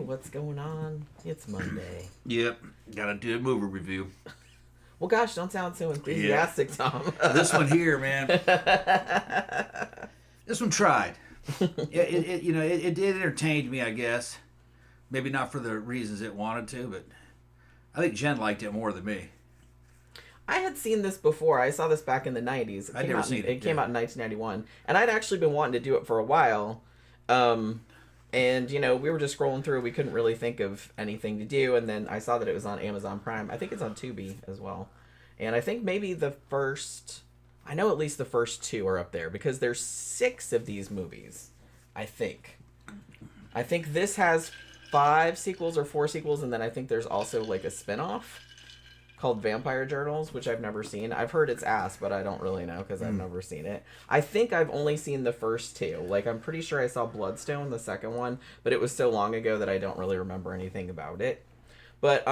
what's going on? It's Monday. Yep, gotta do a movie review. Well, gosh, don't sound so enthusiastic, Tom. This one here, man. This one tried. It did entertain me, I guess. Maybe not for the reasons it wanted to, but I think Jen liked it more than me. I had seen this before. I saw this back in the 90s. I'd never seen it. It came out in 1991. And I'd actually been wanting to do it for a while. And, we were just scrolling through. We couldn't really think of anything to do. And then I saw that it was on Amazon Prime. I think it's on Tubi as well. And I think maybe I know at least the first 2 are up there. Because there's 6 of these movies, I think. I think this has 5 sequels or 4 sequels. And then I think there's also like a spinoff called Vampire Journals, which I've never seen. I've heard it's ass, but I don't really know because I've never seen it. I think I've only seen the first 2. Like, I'm pretty sure I saw Bloodstone, the second one, but it was so long ago that I don't really remember anything about it. But,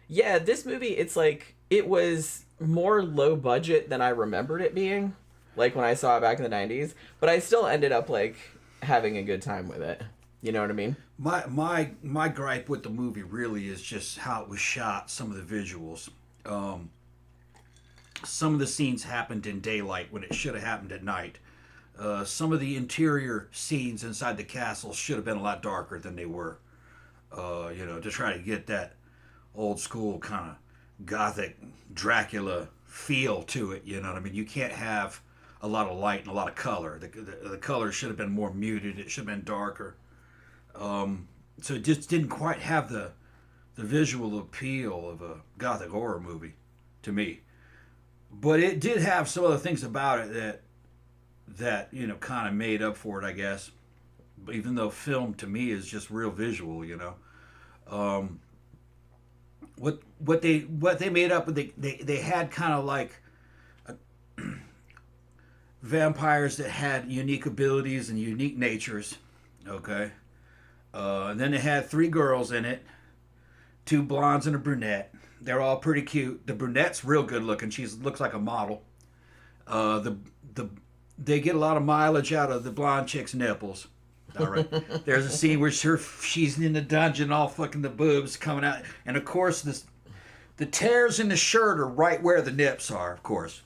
yeah, this movie, it's like, it was more low budget than I remembered it being, like when I saw it back in the 90s, but I still ended up, like, having a good time with it. You know what I mean? My gripe with the movie really is just how it was shot, some of the visuals. Some of the scenes happened in daylight when it should have happened at night. Some of the interior scenes inside the castle should have been a lot darker than they were. To try to get that old school kind of gothic Dracula feel to it. You know what I mean? You can't have a lot of light and a lot of color. The color should have been more muted. It should have been darker. So it just didn't quite have the visual appeal of a gothic horror movie to me. But it did have some other things about it that kind of made up for it, I guess. But even though film to me is just real visual, what they made up, they had kind of like vampires that had unique abilities and unique natures. Okay. And then they had 3 girls in it, 2 blondes and a brunette. They're all pretty cute. The brunette's real good looking. She looks like a model. They get a lot of mileage out of the blonde chick's nipples. All right. There's a scene where she's in the dungeon, all fucking the boobs coming out, and of course the tears in the shirt are right where the nips are. Of course,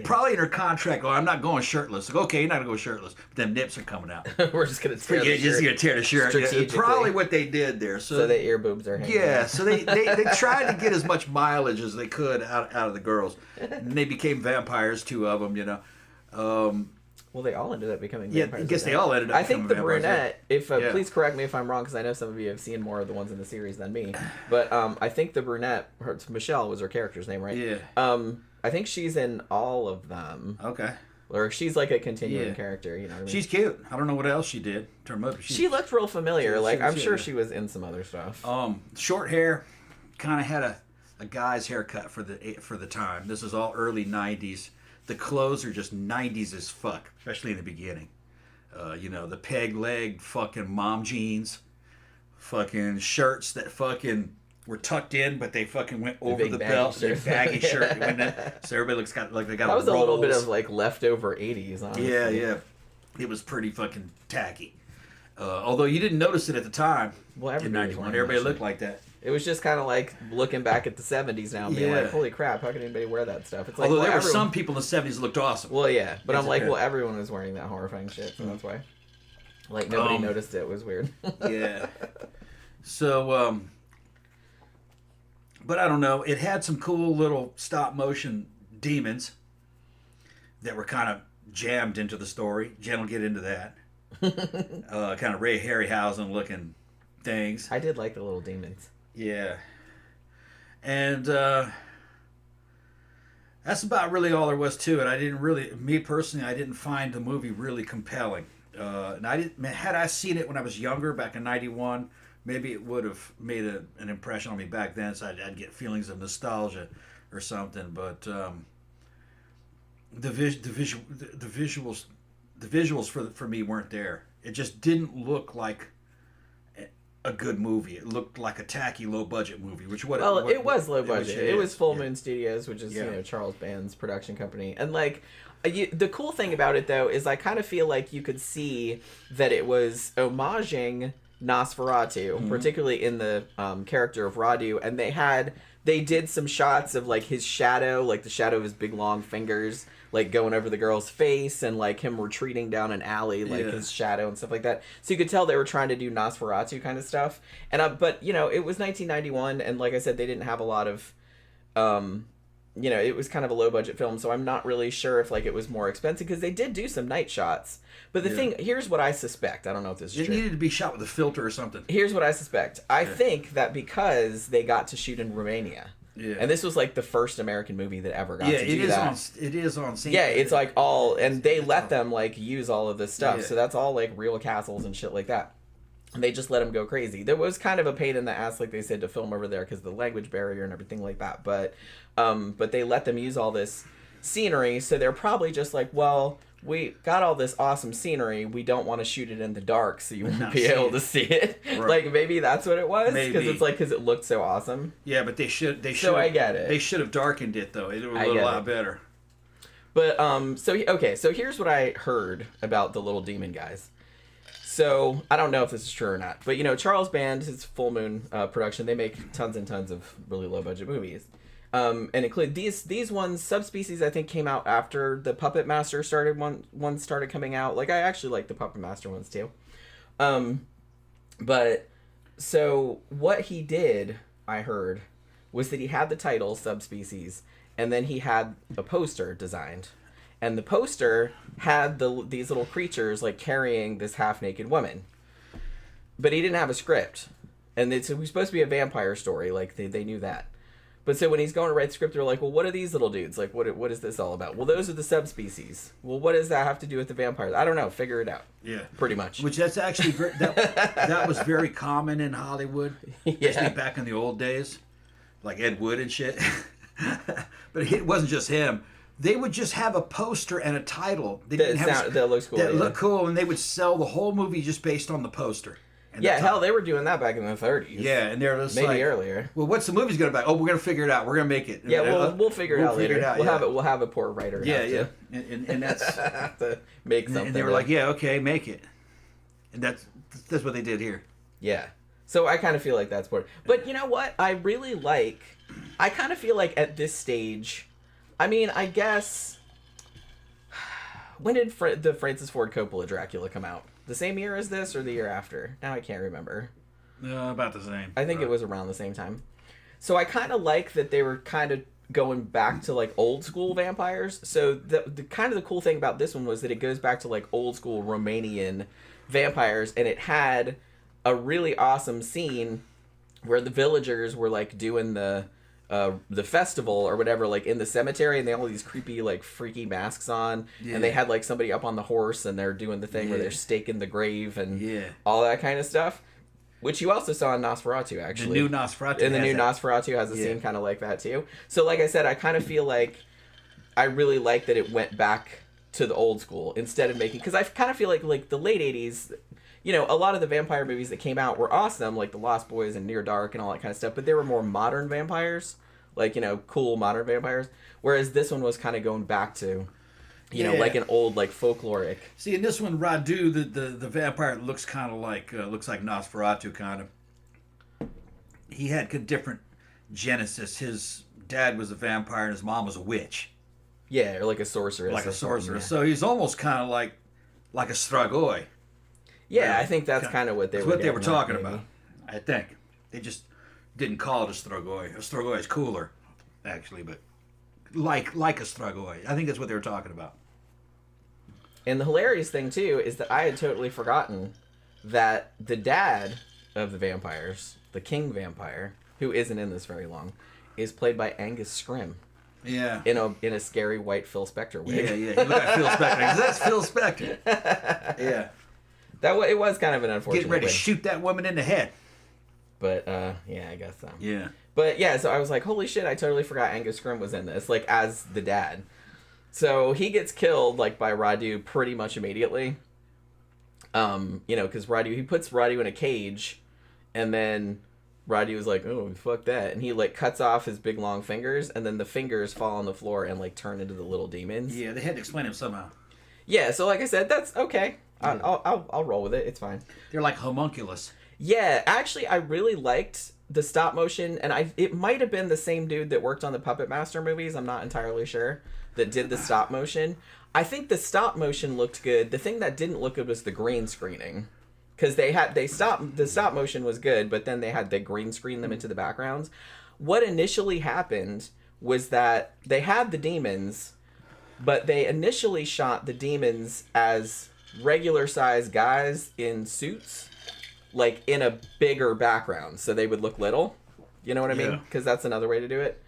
probably in her contract. Oh, I'm not going shirtless. Like, okay, you're not gonna go shirtless, but them nips are coming out. We're just gonna tear the shirt. Just gonna tear the shirt. Yeah, probably what they did there. So the ear boobs are hanging. Yeah, so they tried to get as much mileage as they could out of the girls. And they became vampires, 2 of them. Well, they all ended up becoming vampires. Yeah, I guess they all ended up becoming vampires. I think the brunette, please correct me if I'm wrong, because I know some of you have seen more of the ones in the series than me, but I think the brunette, Michelle was her character's name, right? Yeah. I think she's in all of them. Okay. Or she's like a continuing character, you know what I mean? She's cute. I don't know what else she did. She looked real familiar. I'm sure she was in some other stuff. Short hair, kind of had a guy's haircut for the time. This is all early 90s. The clothes are just 90s as fuck, especially in the beginning. The peg leg fucking mom jeans, fucking shirts that fucking were tucked in, but they fucking went over the belt. Their baggy shirt, so everybody looks like they got. That was rolls. A little bit of like leftover 80s, honestly. Yeah, it was pretty fucking tacky. Although you didn't notice it at the time. Well, in '91, everybody looked like that. It was just kind of like looking back at the 70s now and being like, holy crap, how can anybody wear that stuff? It's like, although there were some people in the 70s that looked awesome. Well, yeah, but I'm like, everyone was wearing that horrifying shit, so that's why. Like, nobody noticed it. It was weird. Yeah. So, but I don't know. It had some cool little stop-motion demons that were kind of jammed into the story. Jen will get into that. Kind of Ray Harryhausen looking things. I did like the little demons. Yeah. And that's about really all there was to it. Me personally, I didn't find the movie really compelling. And had I seen it when I was younger, back in '91, maybe it would have made an impression on me back then, so I'd get feelings of nostalgia or something. But the visuals for me weren't there. It just didn't look like a good movie. It looked like a tacky, low-budget movie, it was low budget. It was Full Moon Studios, which is Charles Band's production company. And like, the cool thing about it though is I kind of feel like you could see that it was homaging Nosferatu, particularly in the character of Radu, and they did some shots of like his shadow, like the shadow of his big long fingers, like going over the girl's face, and like him retreating down an alley, like his shadow and stuff like that. So you could tell they were trying to do Nosferatu kind of stuff. And but you know, it was 1991, and like I said, they didn't have a lot of, you know, it was kind of a low budget film, so I'm not really sure if like it was more expensive because they did do some night shots. But the thing, here's what I suspect. I don't know if this is true. It needed to be shot with a filter or something. Here's what I suspect. I think that because they got to shoot in Romania. Yeah. And this was like the first American movie that ever got to do that. It is on scene. Yeah, it's like all, and they let them like use all of this stuff. Yeah. So that's all like real castles and shit like that. And they just let them go crazy. There was kind of a pain in the ass, like they said, to film over there because of the language barrier and everything like that. But they let them use all this scenery. So they're probably just like, well, we got all this awesome scenery. We don't want to shoot it in the dark, so you won't be able to see it. Right. Like maybe that's what it was, because it's like because it looked so awesome. Yeah, but they should. So I get it. They should have darkened it though. It would look a lot better. But so here's what I heard about the Little Demon guys. So I don't know if this is true or not, but you know, Charles Band, his Full Moon production, they make tons and tons of really low budget movies. And include these ones. Subspecies, I think, came out after the Puppet Master ones started coming out. Like, I actually like the Puppet Master ones too. But so what he did, I heard, was that he had the title Subspecies, and then he had a poster designed, and the poster had these little creatures like carrying this half naked woman, but he didn't have a script, and it was supposed to be a vampire story. Like they knew that. But so when he's going to write the script, they're like, well, what are these little dudes? Like, what is this all about? Well, those are the subspecies. Well, what does that have to do with the vampires? I don't know. Figure it out. Yeah. Pretty much. Which that's actually, that was very common in Hollywood. Especially back in the old days. Like Ed Wood and shit. But it wasn't just him. They would just have a poster and a title. They didn't have that looks cool. That looked cool, and they would sell the whole movie just based on the poster. Yeah, hell, they were doing that back in the 30s. Yeah, and they're just maybe earlier. Well, what's the movie's gonna be? Oh, we're gonna figure it out. We're gonna make it. Yeah, we'll figure it out later. We'll have a poor writer. Yeah. And that's have to make something. And they were like, yeah, okay, make it. And that's what they did here. Yeah. So I kind of feel like that's important. But you know what? I kind of feel like at this stage, I mean, I guess, when did the Francis Ford Coppola Dracula come out? The same year as this or the year after? Now I can't remember. About the same. I think it was around the same time. So I kind of like that they were kind of going back to like old school vampires. So the kind of the cool thing about this one was that it goes back to like old school Romanian vampires, and it had a really awesome scene where the villagers were like doing the festival or whatever, like in the cemetery, and they had all these creepy like freaky masks on, and they had like somebody up on the horse, and they're doing the thing where they're staking the grave and all that kind of stuff, which you also saw in Nosferatu, actually. The new Nosferatu. And the new Nosferatu has a scene kind of like that too. So like I said, I kind of feel like I really like that it went back to the old school instead of making, because I kind of feel like the late 80s, you know, a lot of the vampire movies that came out were awesome, like The Lost Boys and Near Dark and all that kind of stuff, but they were more modern vampires, like, you know, cool modern vampires, whereas this one was kind of going back to, you know, like an old, like, folkloric. See, in this one, Radu, the vampire looks kind of like, Nosferatu, kind of. He had different genesis. His dad was a vampire and his mom was a witch. Yeah, or like a sorceress. Like a sorceress. Yeah. So he's almost kind of like a Strigoi. Yeah, I think that's kind of what they were talking about. I think. They just didn't call it a Strigoi. A Strigoi is cooler, actually, but like a Strigoi. I think that's what they were talking about. And the hilarious thing, too, is that I had totally forgotten that the dad of the vampires, the king vampire, who isn't in this very long, is played by Angus Scrimm. Yeah. In a scary white Phil Spector wig. Yeah. He looked like Phil Spector. That's Phil Spector. Yeah. It was kind of an unfortunate Getting ready to shoot that woman in the head. But, yeah, I guess so. Yeah. But, yeah, so I was like, holy shit, I totally forgot Angus Scrimm was in this, like, as the dad. So he gets killed, like, by Radu pretty much immediately. You know, because he puts Radu in a cage, and then Radu was like, oh, fuck that. And he, like, cuts off his big, long fingers, and then the fingers fall on the floor and, like, turn into the little demons. Yeah, they had to explain him somehow. Yeah, so like I said, that's okay. I'll roll with it. It's fine. They're like homunculus. Yeah, actually, I really liked the stop motion, and it might have been the same dude that worked on the Puppet Master movies. I'm not entirely sure that did the stop motion. I think the stop motion looked good. The thing that didn't look good was the green screening, because the stop motion was good, but then they had the green screen them into the backgrounds. What initially happened was that they had the demons, but they initially shot the demons as regular sized guys in suits, like in a bigger background, so they would look little. You know what I mean? Because that's another way to do it.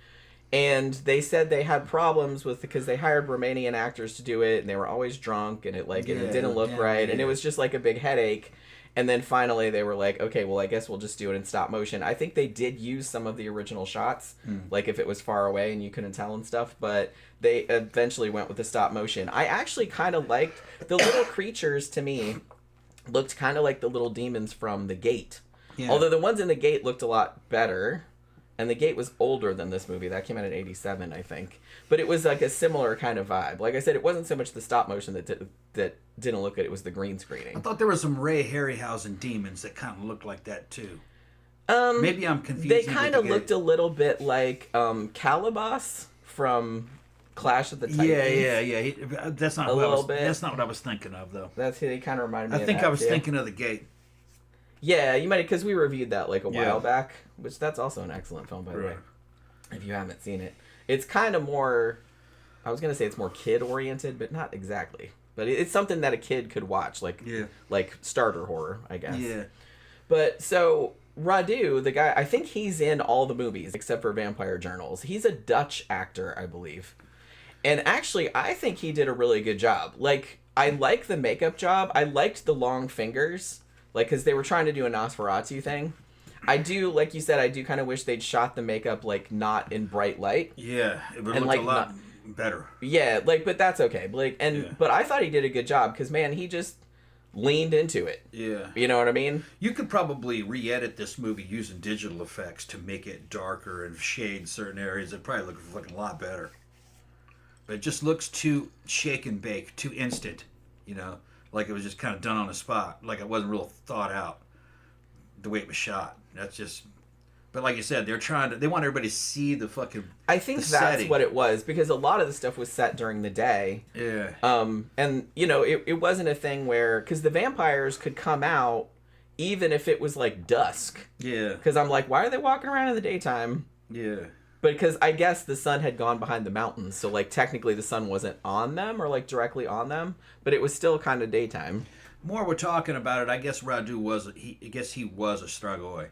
And they said they had problems with, because they hired Romanian actors to do it, and they were always drunk, and it didn't look right, and it was just like a big headache. And then finally they were like, okay, well, I guess we'll just do it in stop motion. I think they did use some of the original shots, like if it was far away and you couldn't tell and stuff, but they eventually went with the stop motion. I actually kind of liked the little creatures. To me, looked kind of like the little demons from The Gate. Yeah. Although the ones in The Gate looked a lot better. And The Gate was older than this movie. That came out in 87, I think. But it was like a similar kind of vibe. Like I said, it wasn't so much the stop motion that didn't look good. It was the green screening. I thought there were some Ray Harryhausen demons that kind of looked like that, too. Maybe I'm confused. They kind of looked a little bit like Calabas from Clash of the Titans. Yeah. That's not That's not what I was thinking of, though. He kind of reminded me of that. I think I was thinking of The Gate. Yeah, you might, because we reviewed that like a while back, which that's also an excellent film, by the way, if you haven't seen it. It's kind of more, I was going to say it's more kid-oriented, but not exactly. But it's something that a kid could watch, like starter horror, I guess. Yeah. But, so, Radu, the guy, I think he's in all the movies, except for Vampire Journals. He's a Dutch actor, I believe. And actually, I think he did a really good job. Like, I like the makeup job. I liked the long fingers. Like, because they were trying to do a Nosferatu thing. I do, like you said, I do kind of wish they'd shot the makeup, like, not in bright light. Yeah, it would look a lot better. Yeah, like, but that's okay. But I thought he did a good job, because, man, he just leaned into it. Yeah. You know what I mean? You could probably re-edit this movie using digital effects to make it darker and shade certain areas. It'd probably look fucking a lot better. But it just looks too shake and bake, too instant, you know? Like it was just kind of done on the spot. Like it wasn't real thought out the way it was shot. That's just... But like you said, they want everybody to see the fucking I think that's setting. What it was, because a lot of the stuff was set during the day. Yeah. And, you know, it wasn't a thing where... Because the vampires could come out even if it was like dusk. Yeah. Because I'm like, why are they walking around in the daytime? Yeah. But because I guess the sun had gone behind the mountains, so like technically the sun wasn't on them or like directly on them, but it was still kind of daytime. More we're talking about it, I guess Radu was a Stragoi.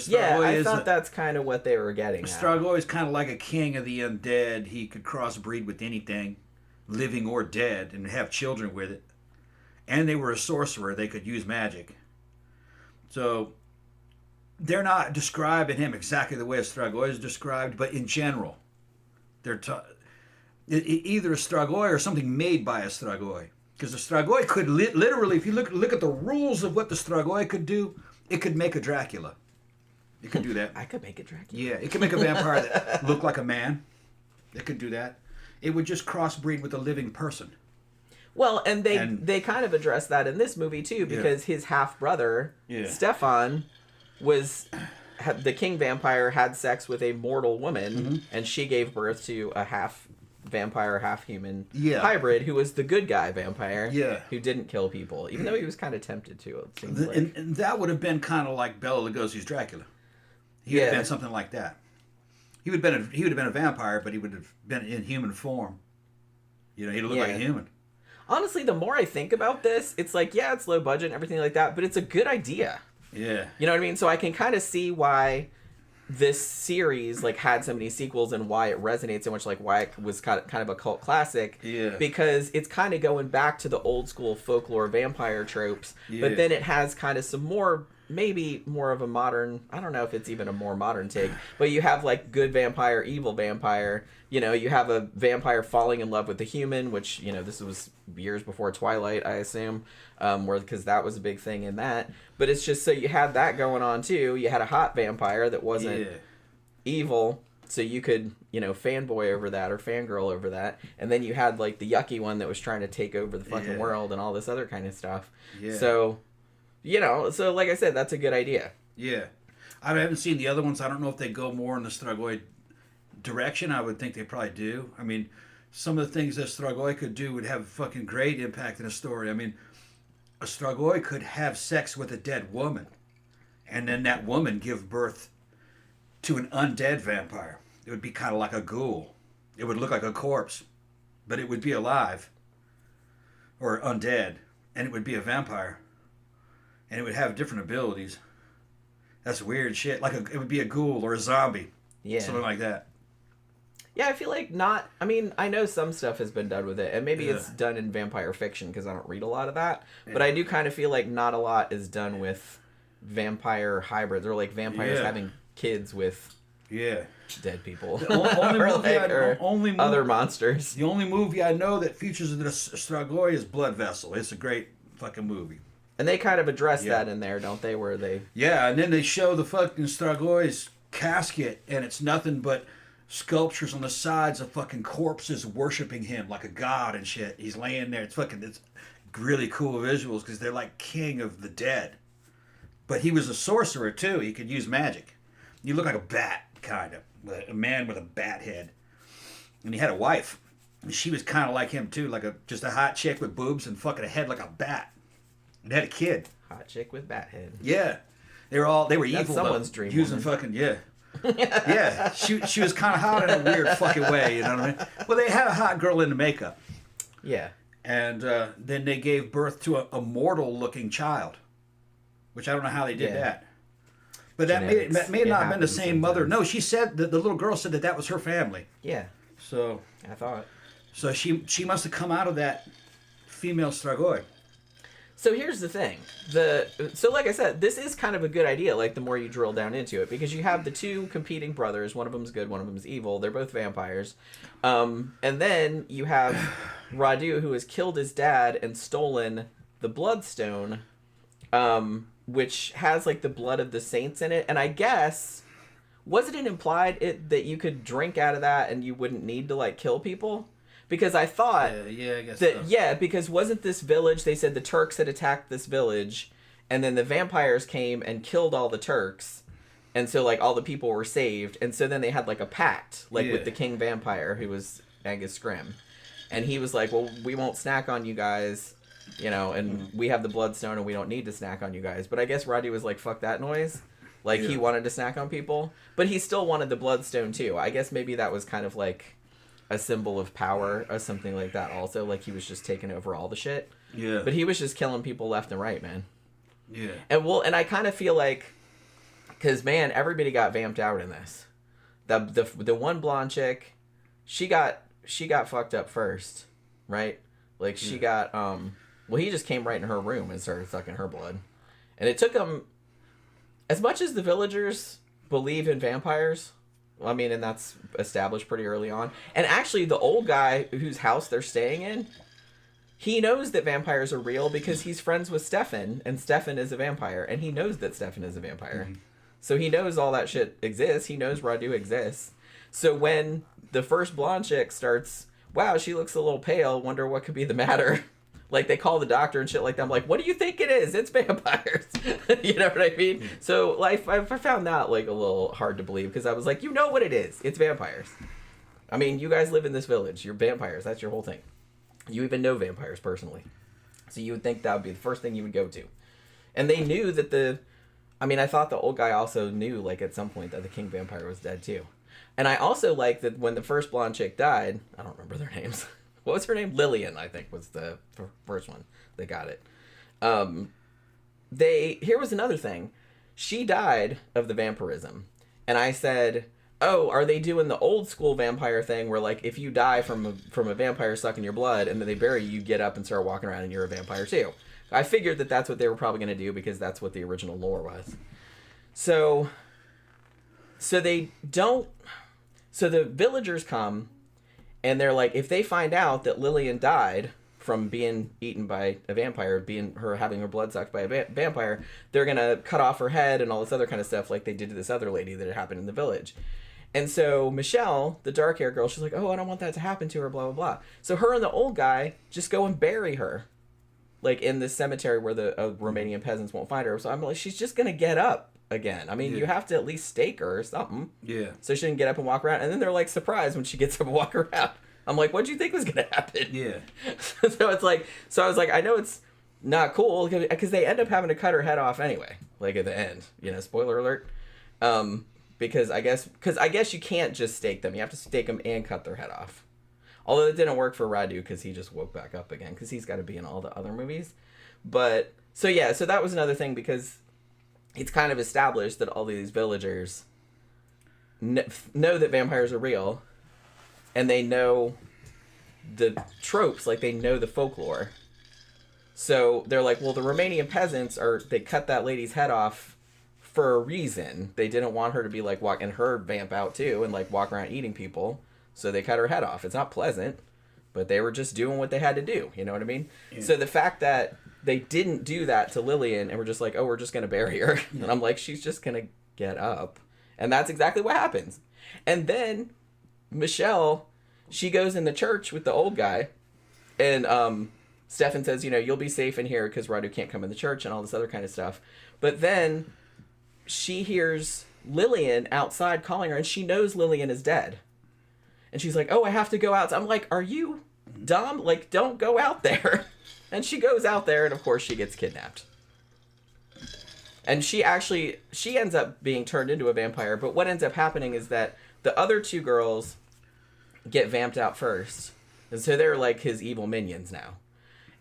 Yeah, I thought that's kind of what they were getting at. Stragoi is kind of like a king of the undead. He could crossbreed with anything, living or dead, and have children with it. And they were a sorcerer. They could use magic. So... They're not describing him exactly the way a Stragoi is described, but in general, they're either a Stragoi or something made by a Stragoi. Because a Stragoi could literally, if you look at the rules of what the Stragoi could do, it could make a Dracula. It could do that. I could make a Dracula. Yeah, it could make a vampire that looked like a man. It could do that. It would just crossbreed with a living person. Well, and they kind of address that in this movie too, because his half brother, Stefan, was the king vampire, had sex with a mortal woman, and she gave birth to a half vampire, half human hybrid who was the good guy vampire, who didn't kill people, even though he was kind of tempted to. It seems like. And that would have been kind of like Bela Lugosi's Dracula. He would have been something like that. He would have been a vampire, but he would have been in human form. You know, he'd look like a human. Honestly, the more I think about this, it's like, it's low budget and everything like that, but it's a good idea. Yeah. You know what I mean? So I can kind of see why this series like had so many sequels and why it resonates so much, like why it was kind of a cult classic. Yeah. Because it's kind of going back to the old school folklore vampire tropes, but then it has kind of some more, maybe more of a modern, I don't know if it's even a more modern take, but you have like good vampire, evil vampire. You know, you have a vampire falling in love with a human, which, you know, this was years before Twilight, I assume, because that was a big thing in that. But it's just, so you had that going on, too. You had a hot vampire that wasn't evil, so you could, you know, fanboy over that or fangirl over that. And then you had, like, the yucky one that was trying to take over the fucking world and all this other kind of stuff. Yeah. So, You know, so like I said, that's a good idea. Yeah. I haven't seen the other ones. I don't know if they go more in the Strigoi direction. I would think they probably do. I mean, some of the things that Strigoi could do would have a fucking great impact in a story. I mean, a Strigoi could have sex with a dead woman, and then that woman give birth to an undead vampire. It would be kind of like a ghoul. It would look like a corpse, but it would be alive or undead, and it would be a vampire, and it would have different abilities. That's weird shit. It would be a ghoul or a zombie, something like that. Yeah, I feel like not. I mean, I know some stuff has been done with it, and maybe it's done in vampire fiction because I don't read a lot of that. Yeah. But I do kind of feel like not a lot is done with vampire hybrids or like vampires having kids with dead people. The only other monsters. The only movie I know that features the Strigoi is Blood Vessel. It's a great fucking movie. And they kind of address that in there, don't they? Where they and then they show the fucking Stragoi's casket, and it's nothing but sculptures on the sides of fucking corpses worshiping him like a god and shit. He's laying there. It's really cool visuals because they're like king of the dead. But he was a sorcerer too. He could use magic. He looked like a bat, kind of. A man with a bat head. And he had a wife. And she was kind of like him too. Just a hot chick with boobs and fucking a head like a bat. And had a kid. Hot chick with bat head. Yeah. They were That's evil. Someone's dream using woman. fucking, yeah, she was kind of hot in a weird fucking way, you know what I mean? Well, they had a hot girl in the makeup. Yeah. And then they gave birth to a mortal-looking child, which I don't know how they did that. But that may not have been the same mother. No, she said that the little girl said that was her family. Yeah. So I thought. So she must have come out of that female Strigoi. So here's the thing. So like I said, this is kind of a good idea, like the more you drill down into it, because you have the two competing brothers. One of them's good, one of them's evil. They're both vampires. And then you have Radu, who has killed his dad and stolen the Bloodstone, which has like the blood of the saints in it. And I guess, wasn't it implied that you could drink out of that and you wouldn't need to like kill people? Because I thought I guess so. Because wasn't this village, they said the Turks had attacked this village, and then the vampires came and killed all the Turks, and so like all the people were saved, and so then they had like a pact, with the king vampire, who was Angus Scrim, and he was like, well, we won't snack on you guys, and we have the Bloodstone and we don't need to snack on you guys. But I guess Roddy was like, fuck that noise. He wanted to snack on people, but he still wanted the Bloodstone too. I guess maybe that was kind of like a symbol of power or something like that also, like he was just taking over all the shit. Yeah. But he was just killing people left and right, man. Yeah. And I kind of feel like, because man, everybody got vamped out in this. The one blonde chick, she got fucked up first, right? Like she got he just came right in her room and started sucking her blood. And it took him, as much as the villagers believe in vampires, I mean, and that's established pretty early on. And actually, the old guy whose house they're staying in, he knows that vampires are real because he's friends with Stefan, and Stefan is a vampire, and he knows that Stefan is a vampire. Mm-hmm. So he knows all that shit exists. He knows Radu exists. So when the first blonde chick starts, wow, she looks a little pale, wonder what could be the matter. Like, they call the doctor and shit like that. I'm like, what do you think it is? It's vampires. You know what I mean? Mm-hmm. So, I found that, like, a little hard to believe, because I was like, you know what it is. It's vampires. I mean, you guys live in this village. You're vampires. That's your whole thing. You even know vampires personally. So you would think that would be the first thing you would go to. And they knew that I thought the old guy also knew, like, at some point that the king vampire was dead, too. And I also like that when the first blonde chick died, I don't remember their names. What was her name? Lillian, I think, was the first one that got it. Here was another thing. She died of the vampirism. And I said, oh, are they doing the old school vampire thing where, like, if you die from a vampire sucking your blood and then they bury you, you get up and start walking around and you're a vampire too. I figured that that's what they were probably going to do because that's what the original lore was. So they don't... So the villagers come... And they're like, if they find out that Lillian died from being eaten by a vampire, having her blood sucked by a vampire, they're going to cut off her head and all this other kind of stuff like they did to this other lady that had happened in the village. And so Michelle, the dark hair girl, she's like, oh, I don't want that to happen to her, blah, blah, blah. So her and the old guy just go and bury her. like in the cemetery where the Romanian peasants won't find her. So I'm like, she's just gonna get up again. I mean, you have to at least stake her or something. Yeah. So she can get up and walk around. And then they're like surprised when she gets up and walk around. I'm like, what do you think was gonna happen? Yeah. So it's like, so I was like, I know it's not cool because they end up having to cut her head off anyway, like at the end. Spoiler alert. Because I guess you can't just stake them. You have to stake them and cut their head off. Although it didn't work for Radu because he just woke back up again because he's got to be in all the other movies. But so that was another thing because it's kind of established that all these villagers know that vampires are real, and they know the tropes, like they know the folklore. So they're like, well, the Romanian peasants they cut that lady's head off for a reason. They didn't want her to be like and her vamp out too and like walk around eating people. So they cut her head off. It's not pleasant, but they were just doing what they had to do. You know what I mean? Yeah. So the fact that they didn't do that to Lillian and were just like, oh, we're just going to bury her. Yeah. And I'm like, she's just going to get up. And that's exactly what happens. And then Michelle, she goes in the church with the old guy. And Stefan says, you'll be safe in here because Radu can't come in the church and all this other kind of stuff. But then she hears Lillian outside calling her, and she knows Lillian is dead. And she's like, oh, I have to go out. I'm like, are you dumb? Like, don't go out there. And she goes out there, and of course she gets kidnapped. And she ends up being turned into a vampire. But what ends up happening is that the other two girls get vamped out first. And so they're like his evil minions now.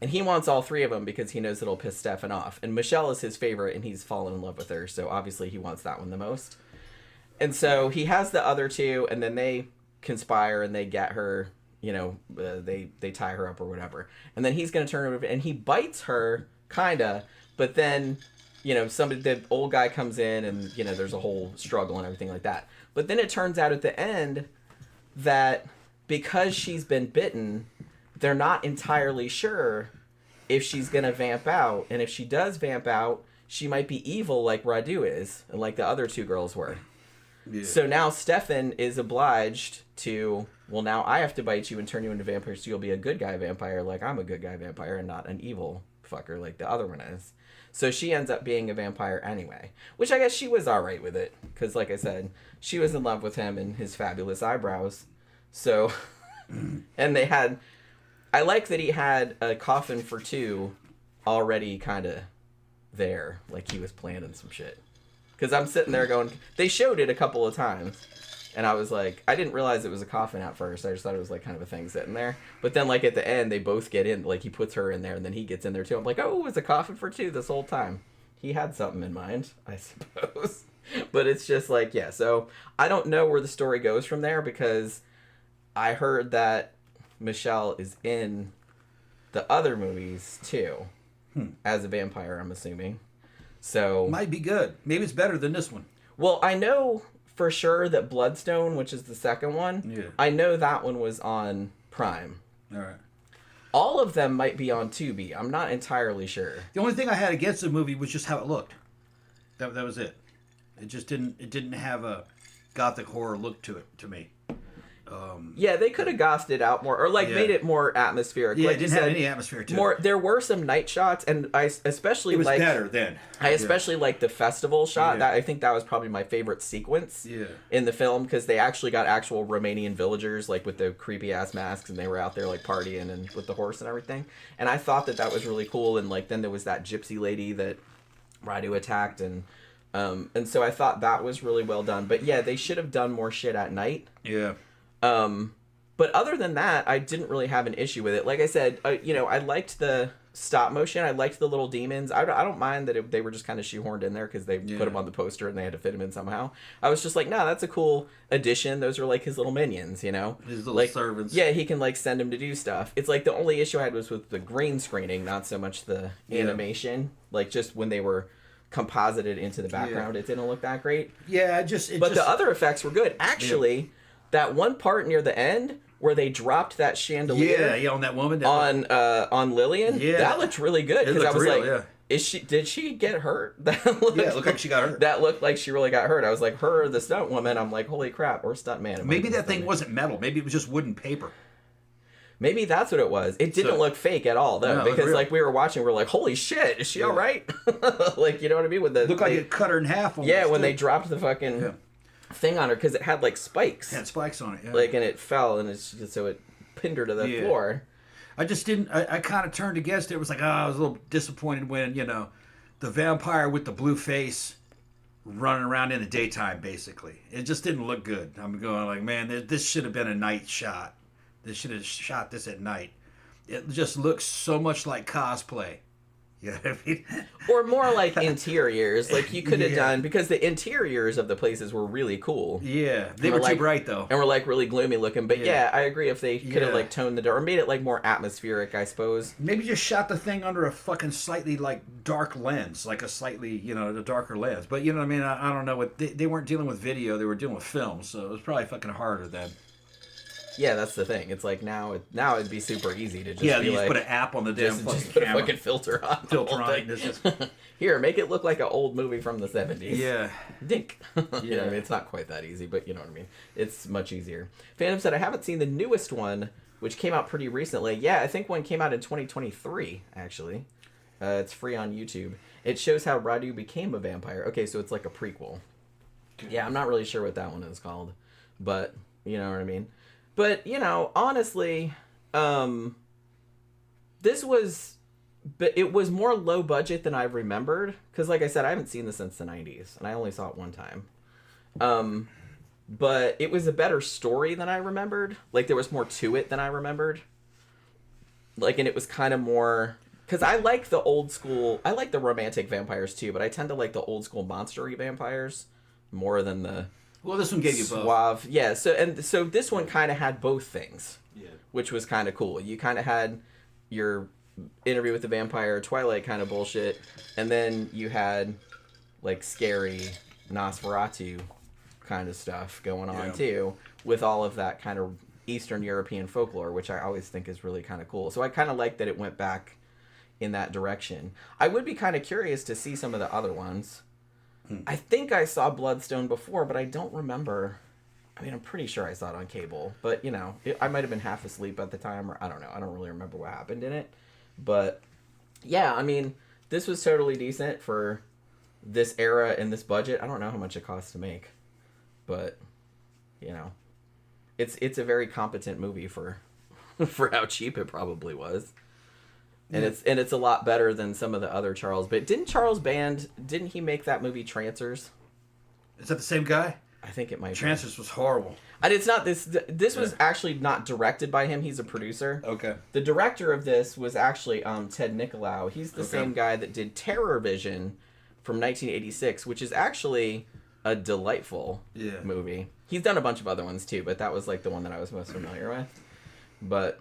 And he wants all three of them because he knows it'll piss Stefan off. And Michelle is his favorite, and he's fallen in love with her. So obviously he wants that one the most. And so he has the other two, and then they conspire and they get her, they tie her up or whatever. And then he's going to turn her, and he bites her, kind of. But then, the old guy comes in, and, there's a whole struggle and everything like that. But then it turns out at the end that because she's been bitten, they're not entirely sure if she's going to vamp out. And if she does vamp out, she might be evil like Radu is, and like the other two girls were. Yeah. So now Stefan is obliged to, well, now I have to bite you and turn you into vampire, so you'll be a good guy vampire like I'm a good guy vampire and not an evil fucker like the other one is. So she ends up being a vampire anyway, which I guess she was all right with it because, like I said, she was in love with him and his fabulous eyebrows. So, and I like that he had a coffin for two already kind of there, like he was planning some shit. Because I'm sitting there going, they showed it a couple of times, and I was like, I didn't realize it was a coffin at first. I just thought it was like kind of a thing sitting there. But then like at the end, they both get in, like he puts her in there, and then he gets in there too. I'm like, oh, it was a coffin for two this whole time. He had something in mind, I suppose. But it's just like, yeah, so I don't know where the story goes from there because I heard that Michelle is in the other movies too, as a vampire, I'm assuming. So might be good. Maybe it's better than this one. Well, I know for sure that Bloodstone, which is the second one, I know that one was on Prime. All right. All of them might be on Tubi. I'm not entirely sure. The only thing I had against the movie was just how it looked. That was it. It just didn't have a gothic horror look to it to me. Yeah, they could have gossed it out more, or made it more atmospheric. Yeah, like it didn't have any atmosphere to it. There were some night shots, and I especially it was better then. I especially like the festival shot. That I think that was probably my favorite sequence in the film because they actually got actual Romanian villagers like with the creepy ass masks, and they were out there like partying and with the horse and everything. And I thought that was really cool. And like then there was that gypsy lady that Radu attacked, and so I thought that was really well done. But yeah, they should have done more shit at night. Yeah. But other than that, I didn't really have an issue with it. Like I said, I liked the stop motion. I liked the little demons. I don't mind that they were just kind of shoehorned in there because they put them on the poster and they had to fit them in somehow. I was just like, no, that's a cool addition. Those are like his little minions, His little servants. Yeah, he can like send them to do stuff. It's like the only issue I had was with the green screening, not so much the animation. Like just when they were composited into the background, it didn't look that great. Yeah, but the other effects were good. Actually, that one part near the end where they dropped that chandelier on that woman on Lillian, that looked really good because I was real, did she get hurt? That it looked like she got hurt. That looked like she really got hurt. I was like, her, the stunt woman. I'm like, holy crap, or stunt man. Maybe that thing wasn't metal. Maybe it was just wooden paper. Maybe that's what it was. It didn't look fake at all, though, because like we were watching, we are like, "Holy shit, is she all right?" Like, you know what I mean? With the looked like it cut her in half. Almost, yeah, when they dropped the fucking thing on her, because it had like spikes. It had spikes on it. Yeah. Like, and it fell, and so it pinned her to the floor. I just didn't. I kind of turned against it. It was like, I was a little disappointed when the vampire with the blue face running around in the daytime. Basically, it just didn't look good. I'm going like, man, this should have been a night shot. They should have shot this at night. It just looks so much like cosplay. You know what I mean? Or more like interiors. Like you could have done, because the interiors of the places were really cool. Yeah. They were too bright, though. And were like really gloomy looking. But yeah, I agree, if they could have like toned the dark, or made it like more atmospheric, I suppose. Maybe just shot the thing under a fucking slightly like dark lens. Like a slightly, a darker lens. But you know what I mean? I don't know. They weren't dealing with video. They were dealing with film. So it was probably fucking harder then. Yeah, that's the thing. It's like now it'd be super easy to just you be just like, put an app on the damn fucking just put camera. a fucking filter on. It. Here, make it look like an old movie from the 70s. Yeah. Dink. You know what I mean? It's not quite that easy, but you know what I mean. It's much easier. Phantom said, I haven't seen the newest one, which came out pretty recently. Yeah, I think one came out in 2023, actually. It's free on YouTube. It shows how Radu became a vampire. Okay, so it's like a prequel. Yeah, I'm not really sure what that one is called, but you know what I mean. But, honestly, this was, but it was more low budget than I remembered. Because, like I said, I haven't seen this since the 90s, and I only saw it one time. But it was a better story than I remembered. Like, there was more to it than I remembered. Like, and it was kind of more, because I like the old school, I like the romantic vampires too, but I tend to like the old school monster-y vampires more than the... Well, this one gave you both. Suave. Yeah, so this one kind of had both things. Yeah. Which was kind of cool. You kind of had your Interview with the Vampire, Twilight kind of bullshit, and then you had like scary Nosferatu kind of stuff going on too, with all of that kind of Eastern European folklore, which I always think is really kind of cool. So I kind of like that it went back in that direction. I would be kind of curious to see some of the other ones. I think I saw Bloodstone before, but I don't remember. I mean, I'm pretty sure I saw it on cable, but I might have been half asleep at the time, or I don't know. I don't really remember what happened in it. But yeah, I mean, this was totally decent for this era and this budget. I don't know how much it costs to make, but it's a very competent movie for how cheap it probably was. And it's a lot better than some of the other Charles. But didn't he make that movie Trancers? Is that the same guy? I think it might be. Trancers was horrible. And it's not this. This was actually not directed by him. He's a producer. Okay. The director of this was actually Ted Nicolau. He's the same guy that did Terror Vision from 1986, which is actually a delightful movie. He's done a bunch of other ones too, but that was like the one that I was most familiar with. But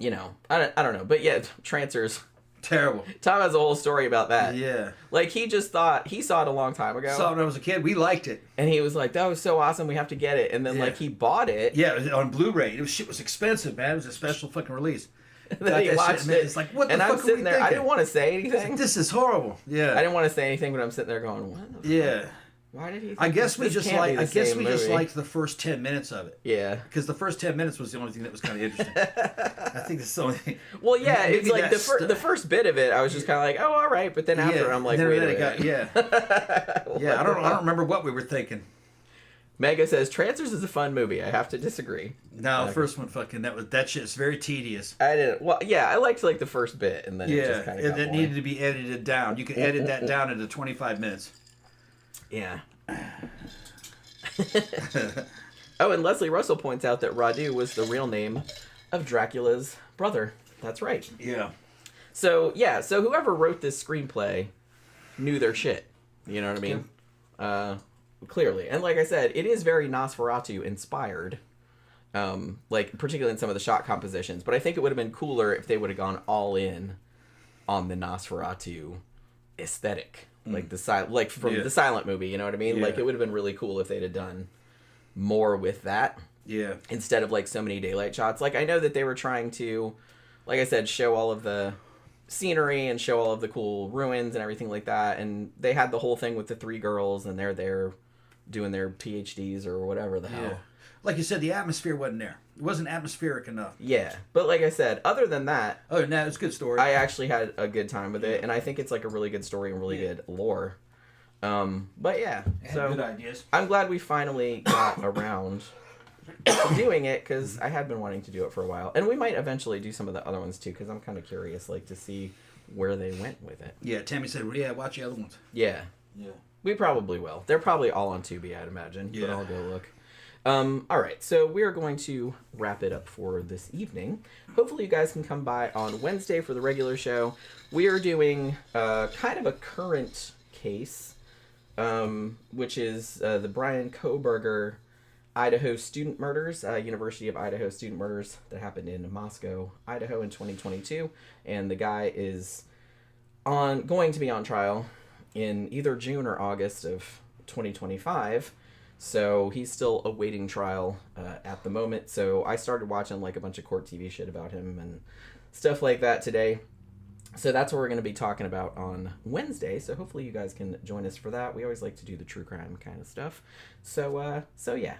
I don't know. But yeah, Trancers. Terrible. Tom has a whole story about that. Yeah. Like, he just thought, he saw it a long time ago. Saw it when I was a kid. We liked it. And he was like, that was so awesome, we have to get it. And then, like, he bought it. Yeah, on Blu-ray. Shit was expensive, man. It was a special fucking release. And then he watched it. It's like, what the and fuck I'm sitting there, thinking? I didn't want to say anything. Like, this is horrible. Yeah. I didn't want to say anything, but I'm sitting there going, what the fuck? Why did he think I guess we just movie? liked the first 10 minutes of it. Yeah. Because the first 10 minutes was the only thing that was kind of interesting. I think that's the only thing. Well, yeah, it's like the first bit of it, I was just kind of like, oh, all right. But then after, I'm like, wait a minute. Yeah, I don't remember what we were thinking. Mega says, Trancers is a fun movie. I have to disagree. No, the first one fucking, that shit's very tedious. I didn't, well, yeah, I liked like the first bit, and then it just kind of got it needed to be edited down. You could edit that down into 25 minutes. Yeah. Oh, and Leslie Russell points out that Radu was the real name of Dracula's brother. That's right. Yeah. So whoever wrote this screenplay knew their shit. You know what I mean? Clearly. And like I said, it is very Nosferatu inspired. Like, particularly in some of the shot compositions. But I think it would have been cooler if they would have gone all in on the Nosferatu aesthetic. Like the the silent movie, you know what I mean? Yeah. Like, it would have been really cool if they'd have done more with that. Yeah. Instead of like so many daylight shots. Like, I know that they were trying to, like I said, show all of the scenery and show all of the cool ruins and everything like that. And they had the whole thing with the three girls, and they're there doing their PhDs or whatever the hell. like you said, the atmosphere wasn't there. It wasn't atmospheric enough. Yeah, but like I said, other than that, Oh, no, it's a good story. I actually had a good time with it, and I think it's like a really good story and really good lore. But yeah, so good ideas. I'm glad we finally got around to doing it, because I had been wanting to do it for a while, and we might eventually do some of the other ones too, because I'm kind of curious, like, to see where they went with it. Yeah, Tammy said, well, yeah, watch the other ones. Yeah, Yeah. we probably will. They're probably all on Tubi, I'd imagine. Yeah. But I'll go look. All right, so we are going to wrap it up for this evening. Hopefully you guys can come by on Wednesday for the regular show. We are doing kind of a current case, which is the Brian Kohberger Idaho student murders, University of Idaho student murders that happened in Moscow, Idaho in 2022. And the guy is going to be on trial in either June or August of 2025. So he's still awaiting trial at the moment. So I started watching like a bunch of court TV shit about him and stuff like that today. So that's what we're going to be talking about on Wednesday. So hopefully you guys can join us for that. We always like to do the true crime kind of stuff. So yeah,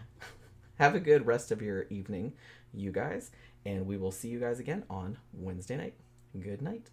have a good rest of your evening, you guys. And we will see you guys again on Wednesday night. Good night.